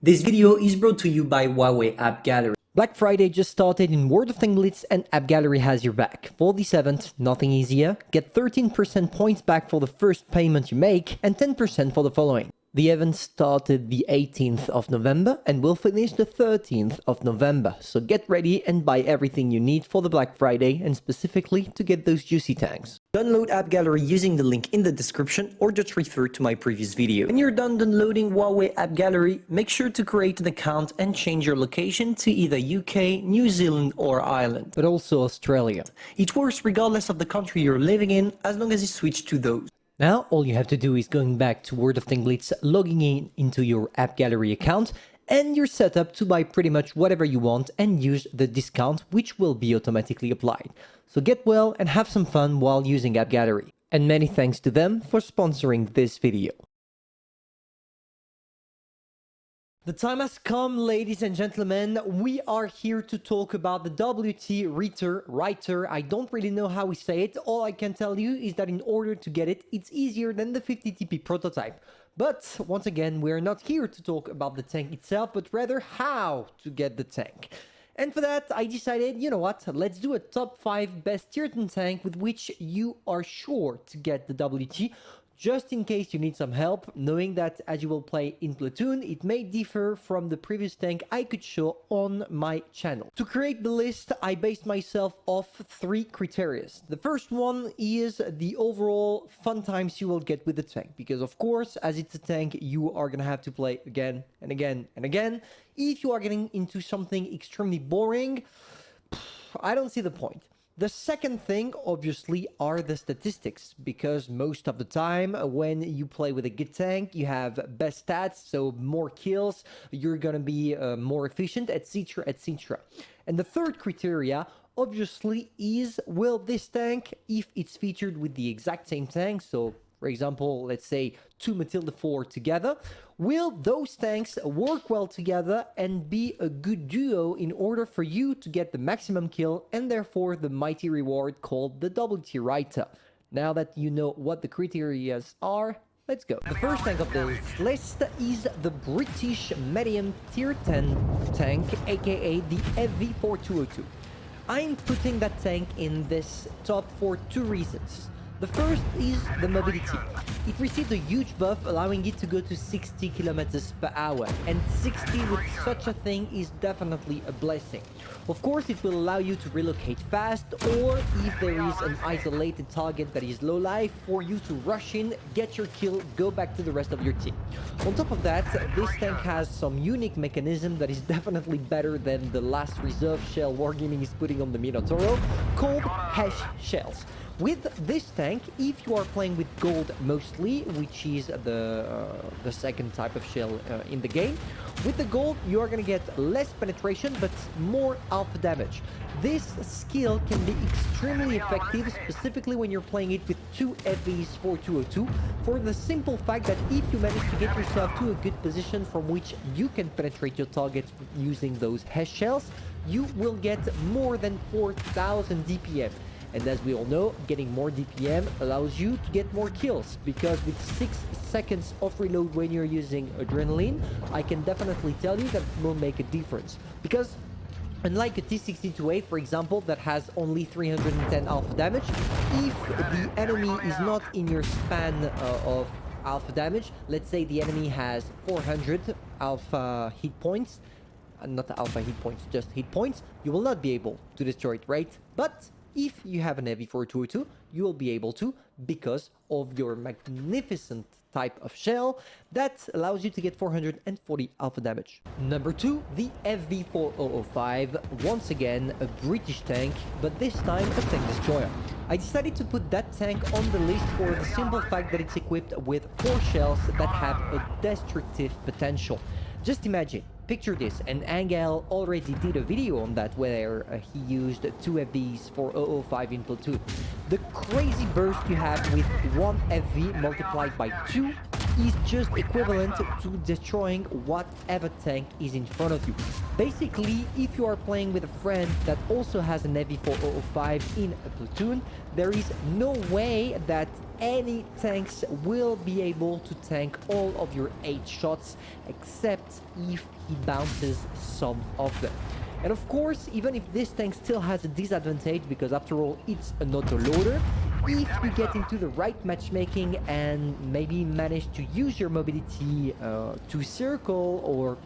This video is brought to you by Huawei AppGallery. Black Friday just started in World of Tanglitz and AppGallery has your back. For this event, nothing easier. Get 13% points back for the first payment you make and 10% for the following. The event started the 18th of November and will finish the 13th of November. So get ready and buy everything you need for the Black Friday and specifically to get those juicy tanks. Download AppGallery using the link in the description or just refer to my previous video. When you're done downloading Huawei AppGallery, make sure to create an account and change your location to either UK, New Zealand or Ireland, but also Australia. It works regardless of the country you're living in as long as you switch to those. Now, all you have to do is going back to World of Tanglitz, logging in into your AppGallery account, and you're set up to buy pretty much whatever you want and use the discount, which will be automatically applied. So get well and have some fun while using AppGallery. And many thanks to them for sponsoring this video. The time has come, ladies and gentlemen. We are here to talk about the WoTB Ritter. I don't really know how we say it. All I can tell you is that in order to get it, it's easier than the 50TP prototype. But once again, we're not here to talk about the tank itself, but rather how to get the tank. And for that, I decided, you know what, let's do a top 5 best tier 10 tank with which you are sure to get the WoTB. Just in case you need some help, knowing that as you will play in Platoon, it may differ from the previous tank I could show on my channel. To create the list, I based myself off 3 criteria. The first one is the overall fun times you will get with the tank, because of course, as it's a tank, you are gonna have to play again and again and again. If you are getting into something extremely boring, I don't see the point. The second thing, obviously, are the statistics, because most of the time when you play with a good tank, you have best stats, so more kills, you're gonna be more efficient, etc, etc. And the third criteria, obviously, is will this tank, if it's featured with the exact same tank, so for example, let's say 2 Matilda 4 together, will those tanks work well together and be a good duo in order for you to get the maximum kill and therefore the mighty reward called the WoTB Ritter? Now that you know what the criteria are, let's go. The first tank of this list is the British medium tier 10 tank, aka the FV4202. I'm putting that tank in this top for 2 reasons. The first is the mobility. It received a huge buff allowing it to go to 60 kilometers per hour, and 60 with such a thing is definitely a blessing. Of course, it will allow you to relocate fast, or if there is an isolated target that is low life, for you to rush in, get your kill, go back to the rest of your team. On top of that, this tank has some unique mechanism that is definitely better than the last reserve shell Wargaming is putting on the Minotauro, called hash shells. With this tank, if you are playing with gold mostly, which is the second type of shell in the game, with the gold you are going to get less penetration but more alpha damage. This skill can be extremely effective, specifically when you're playing it with 2 FV4202, for the simple fact that if you manage to get yourself to a good position from which you can penetrate your targets using those hash shells, you will get more than 4,000 DPM. And as we all know, getting more DPM allows you to get more kills, because with 6 seconds of reload when you're using adrenaline, I can definitely tell you that will make a difference. Because unlike a T62A, for example, that has only 310 alpha damage, if the enemy is not in your span of alpha damage, let's say the enemy has 400 alpha hit points, not alpha hit points, just hit points, you will not be able to destroy it, right? But if you have an FV4202, you will be able to, because of your magnificent type of shell that allows you to get 440 alpha damage. Number 2, the FV4005, once again a British tank, but this time a tank destroyer. I decided to put that tank on the list for the simple fact that it's equipped with 4 shells that have a destructive potential. Just imagine, picture this, and Angel already did a video on that where he used 2 FVs for 005 in Platoon. The crazy burst you have with 1 FV multiplied by 2 is just equivalent to destroying whatever tank is in front of you. Basically, if you are playing with a friend that also has an FV4005 in a platoon, there is no way that any tanks will be able to tank all of your 8 shots, except if he bounces some of them. And of course, even if this tank still has a disadvantage, because after all, it's an auto-loader, if you get into the right matchmaking and maybe manage to use your mobility to circle, or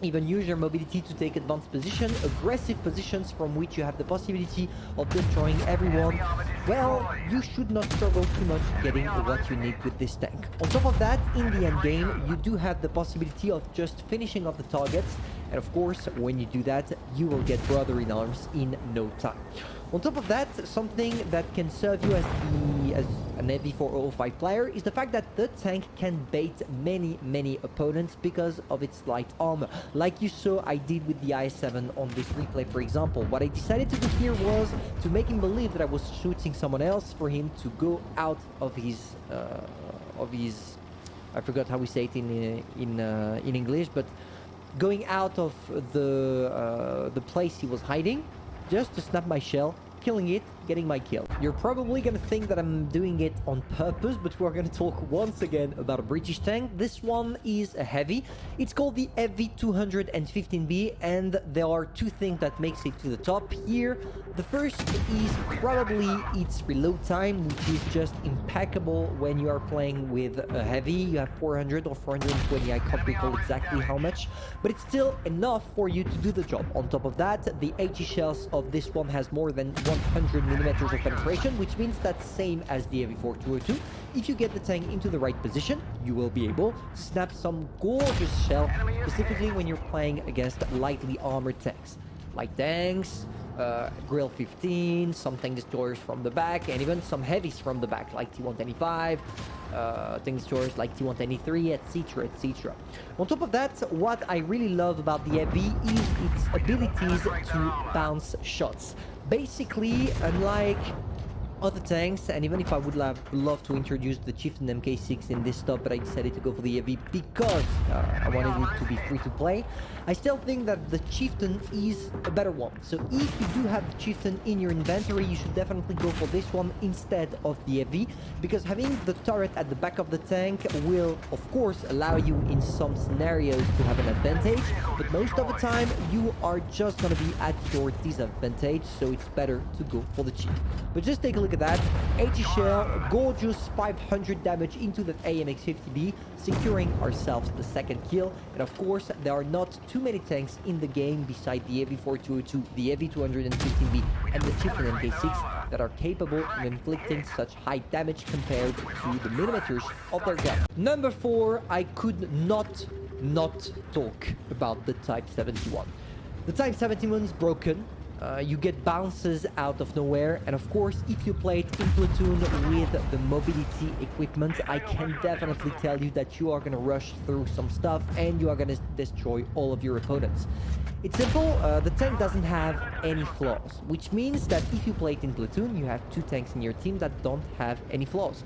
even use your mobility to take advanced position, aggressive positions from which you have the possibility of destroying everyone, well, you should not struggle too much getting what you need with this tank. On top of that, in the end game, you do have the possibility of just finishing off the targets, and of course, when you do that, you will get Brother in Arms in no time. On top of that, something that can serve you as an FV4005 player is the fact that the tank can bait many opponents because of its light armor. Like you saw I did with the I7 on this replay, for example. What I decided to do here was to make him believe that I was shooting someone else, for him to go out of his I forgot how we say it in English, but going out of the place he was hiding, just to snap my shell, killing it, getting my kill. You're probably gonna think that I'm doing it on purpose, but we're gonna talk once again about a British tank. This one is a heavy. It's called the FV215B, and there are 2 things that makes it to the top here. The first is probably its reload time, which is just impeccable when you are playing with a heavy. You have 400 or 420, I can't recall exactly how much, but it's still enough for you to do the job. On top of that, the 80 shells of this one has more than 100 millimeters of penetration, which means that's same as the FV4202. If you get the tank into the right position, you will be able to snap some gorgeous shell, specifically when you're playing against lightly armored tanks. Light tanks, Grill 15, some tank destroyers from the back, and even some heavies from the back, like T125, tank destroyers like T123, etc, etc. On top of that, what I really love about the FV is its abilities to bounce shots. Basically, unlike other tanks, and even if I would love to introduce the Chieftain MK6 in this stop, but I decided to go for the FV because I wanted it to be free to play, I still think that the Chieftain is a better one. So if you do have the Chieftain in your inventory, you should definitely go for this one instead of the FV, because having the turret at the back of the tank will of course allow you in some scenarios to have an advantage, but most of the time you are just going to be at your disadvantage, so it's better to go for the Chief. But just take a look at that, 80 shell, gorgeous 500 damage into that AMX-50B, securing ourselves the second kill. And of course, there are not too many tanks in the game beside the FV4202, the FV215B, and the Chieftain MK6 that are capable of inflicting such high damage compared to the millimeters of their gun. Number 4, I could not talk about the Type 71. The Type 71 is broken. You get bounces out of nowhere, and of course, if you play it in platoon with the mobility equipment, I can definitely tell you that you are going to rush through some stuff and you are going to destroy all of your opponents. It's simple, the tank doesn't have any flaws, which means that if you play it in platoon, you have 2 tanks in your team that don't have any flaws.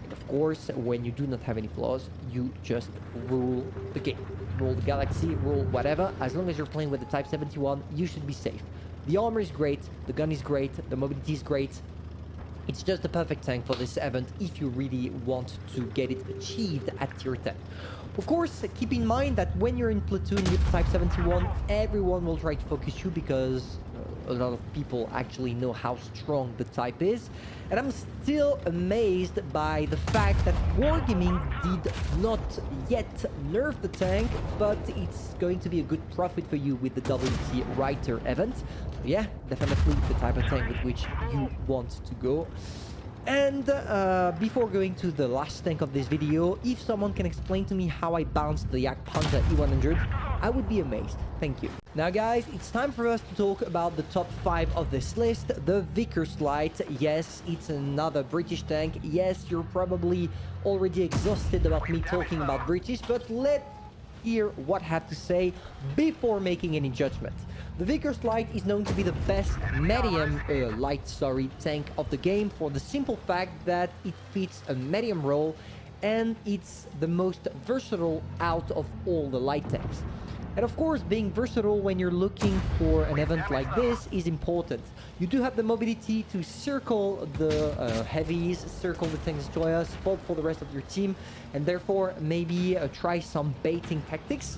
And of course, when you do not have any flaws, you just rule the game. Rule the galaxy, rule whatever. As long as you're playing with the Type 71, you should be safe. The armor is great, the gun is great, the mobility is great. It's just the perfect tank for this event if you really want to get it achieved at tier 10. Of course, keep in mind that when you're in platoon with Type 71, everyone will try to focus you because a lot of people actually know how strong the type is. And I'm still amazed by the fact that Wargaming did not yet nerf the tank, but it's going to be a good profit for you with the WT Ritter event. Yeah, definitely the type of tank with which you want to go. And before going to the last tank of this video, if someone can explain to me how I bounced the Yak Panther E100, I would be amazed. Thank you. Now guys, it's time for us to talk about the top 5 of this list. The Vickers Light. Yes, it's another British tank. Yes, you're probably already exhausted about me talking about British, but let's hear what I have to say before making any judgment. The Vickers Light is known to be the best medium tank of the game for the simple fact that it fits a medium role and it's the most versatile out of all the light tanks. And of course, being versatile when you're looking for an event like this is important. You do have the mobility to circle the heavies, circle the tanks Joya, spot for the rest of your team, and therefore maybe try some baiting tactics.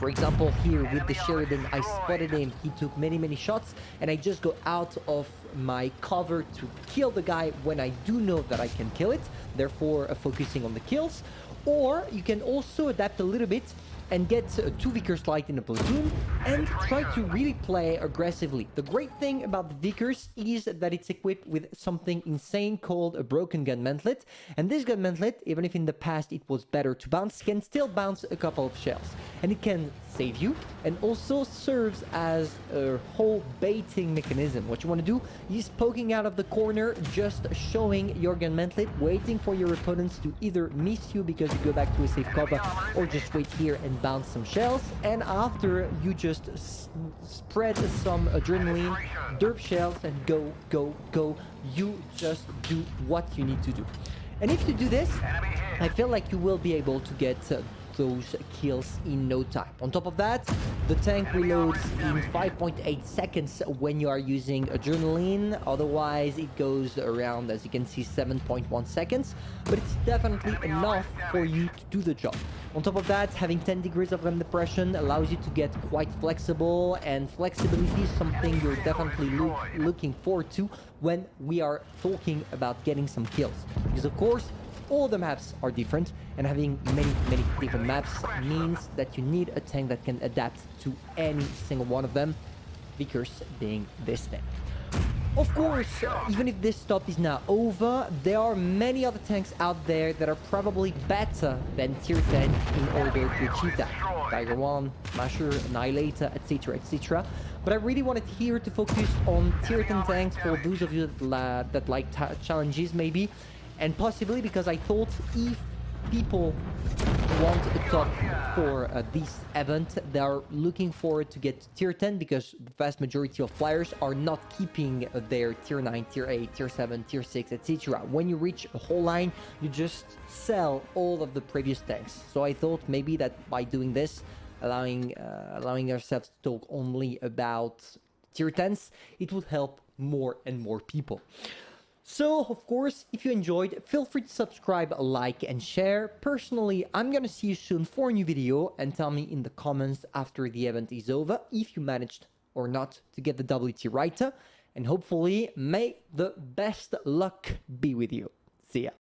For example, here with the Sheridan, I spotted him, he took many shots, and I just go out of my cover to kill the guy when I do know that I can kill it, therefore focusing on the kills. Or you can also adapt a little bit and get 2 Vickers Light in a platoon and try to really play aggressively. The great thing about the Vickers is that it's equipped with something insane called a broken gun mantlet, and this gun mantlet, even if in the past it was better to bounce, can still bounce a couple of shells, and it can save you and also serves as a whole baiting mechanism. What you want to do is poking out of the corner, just showing your gun mantlet, waiting for your opponents to either miss you because you go back to a safe cover, or just wait here and bounce some shells, and after you just spread some adrenaline, derp shells, and go. You just do what you need to do. And if you do this, I feel like you will be able to get those kills in no time. On top of that, the tank reloads in 5.8 seconds when you are using adrenaline. Otherwise, it goes around, as you can see, 7.1 seconds. But it's definitely enough for you to do the job. On top of that, having 10 degrees of gun depression allows you to get quite flexible, and flexibility is something you're definitely looking forward to when we are talking about getting some kills. Because of course, all the maps are different, and having many different maps means that you need a tank that can adapt to any single one of them, Vickers being this tank. Of course, even if this stop is now over, there are many other tanks out there that are probably better than tier 10 in order to achieve that. Tiger 1, Smasher, Annihilator, etc. But I really wanted here to focus on tier 10 tanks for those of you that like challenges maybe, and possibly because I thought if people want a top for this event, they are looking forward to get to tier 10, because the vast majority of players are not keeping their tier 9, tier 8, tier 7, tier 6, etc. When you reach a whole line, you just sell all of the previous tanks. So I thought maybe that by doing this, allowing ourselves to talk only about tier 10s, it would help more and more people. So, of course, if you enjoyed, feel free to subscribe, like, and share. Personally, I'm gonna see you soon for a new video, and tell me in the comments after the event is over if you managed or not to get the WT Ritter, and hopefully may the best luck be with you. See ya.